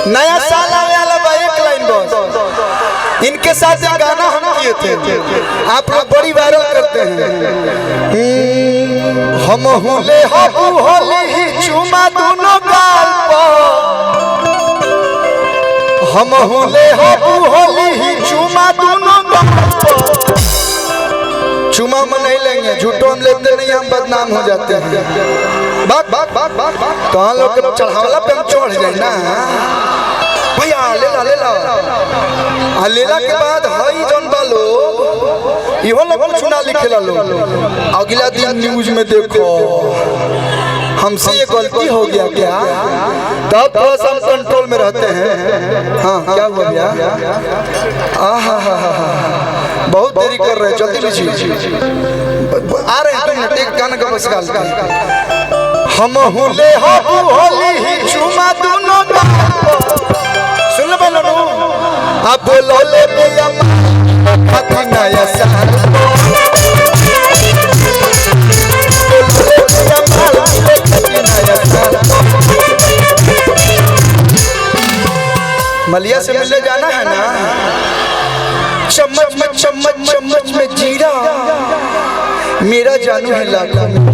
नया साल आने वाला बा, एक लाइन बस। इनके साथ एक गाना हम किए थे, आप लोग बड़ी वायरल करते हैं। हम होले होली ही चुमा दोनों गाल पर, हम होले होली ही चुमा दोनों गाल पर। चुमा में नहीं लेंगे, झूठो हम लेते नहीं, हम बदनाम हो जाते हैं। बात बात बात बात बात तो लोग के चढ़ावला पे हम चढ़ जाए ना भैया, ले ला ले ला के बाद हई जन बालो इहो लोग चुना लिखेला लोग। अगला दिन न्यूज में देखो हमसे ये गलती हो गया क्या, तब थोड़ा सा कंट्रोल में रहते हैं। हाँ क्या हो गया, बहुत देरी कर रहे हैं, जल्दी लीजिए आ रहे हैं, एक गाना का बस गाल का। हम होले होली ही चुमा दोनों सुन लो बोलो अब बोलो ले पिया खाती नया साल मलिया से मिलने जाना है ना, चम्मच में जीरा मेरा जानू है लाखों में।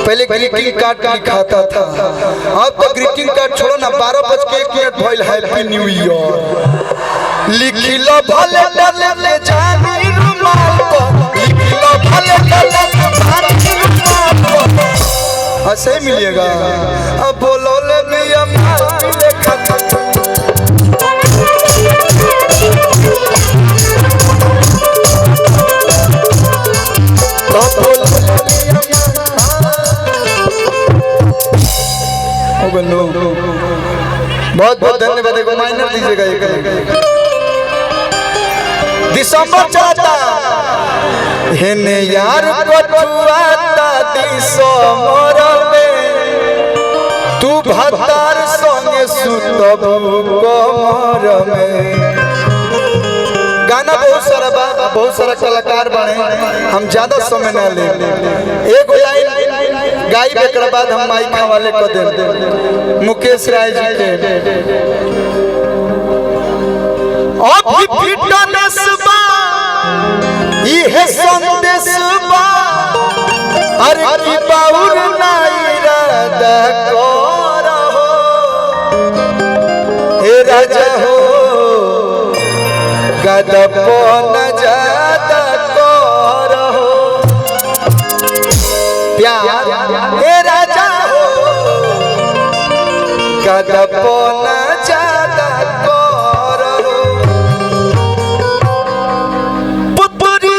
पहले ग्रीटिंग कार्ड लिखाता था, अब तो ग्रीटिंग कार्ड छोड़ो ना, 12:01 भइल हैप्पी न्यू ईयर। लिखिलो भले ले जानी रुमाल पर, लिखिलो भले जानी रुमाल पर, ऐसे मिलेगा। अब बोलो ले मिया मिले खाता बहुत बहुत धन्यवाद। एक माइनर दीजिएगा एक। दिसंबर चाहता हेने यार कटुआता दिसंबर में, तू भतार संगे सुतबू कमर में। गाना बहुत सारा कलाकार बने, हम ज्यादा समय ना ले, एक लाइन गाई बेकर बाद हम माइक हवाले कर दे मुकेश राय जी के। अभी फिटनेस बा इहे संदेश बा, अरे की बाउर नाई राधा करहो हे राजा हो गदपन ज्यादा करहो प्यार हे राजा हो गदपन ज्यादा करहो। पुत्री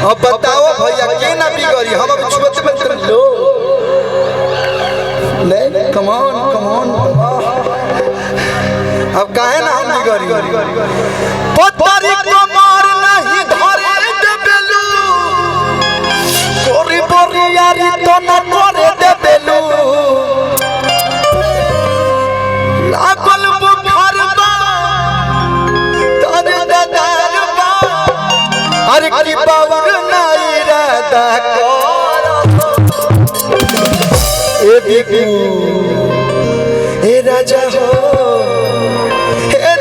अब बताओ भैया के ना बिगड़ी, हम अब छुपते में लो ले कम ऑन अब काहे ना हम बिगड़ी। पत्थरी कमर नहीं धरे देबेलू, कोरी बोरी यारी तो न करे देबेलू। लागल बुखार बा तोरे दादार बा, अरे की बावर नाई राधा कर ए बिकू ए राजा हो हे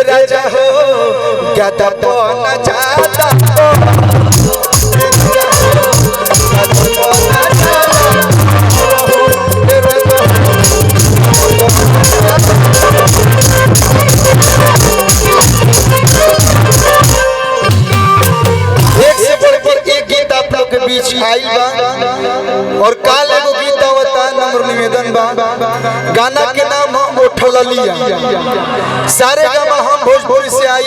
राजा हो क्या तपन जाता एक से बढ़कर एक गीत आप लोग के बीच आई बा, और काल एगो गीत आवता नम्र निवेदन बा। गाना के नाम हम उठलिया, सारे गाना हम भोजपुरी से आई।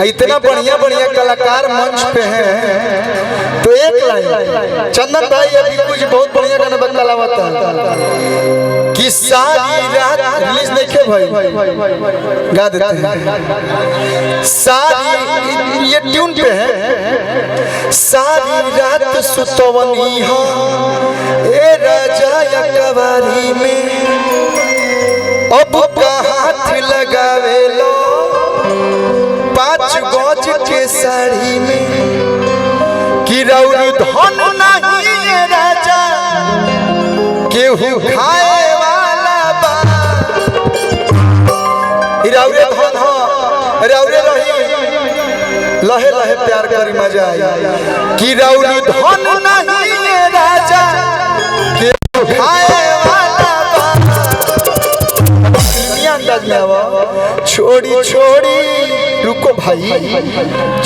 इतना बढ़िया बढ़िया कलाकार मंच पे हैं, तो एक लाइन चंदन भाई अभी कुछ बहुत बढ़िया गाना बतलावता है कि सारी रात रिलीज नहीं के भाई गा देते हैं, सारी ये ट्यून पे है। सारी रात सुतवनी हो ए राजा या कवारी में, अब का हाथ लगावे लो 5 गज के साड़ी में। प्यार करी मजा आई कि रौरी धन नहीं ये राजा के उठाए वाला अंदाज में आवा छोड़ी छोड़ी रुको भाई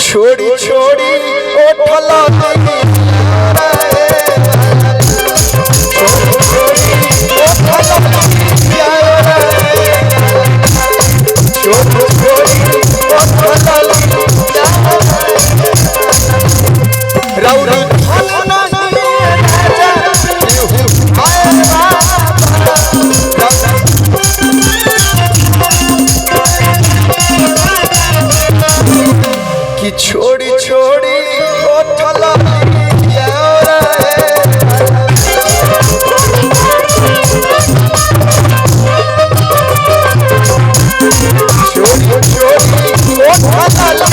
छोड़ी छोड़ी ओठला कि छोड़ी छोड़ी ओठला छोड़ी छोड़ी ओठला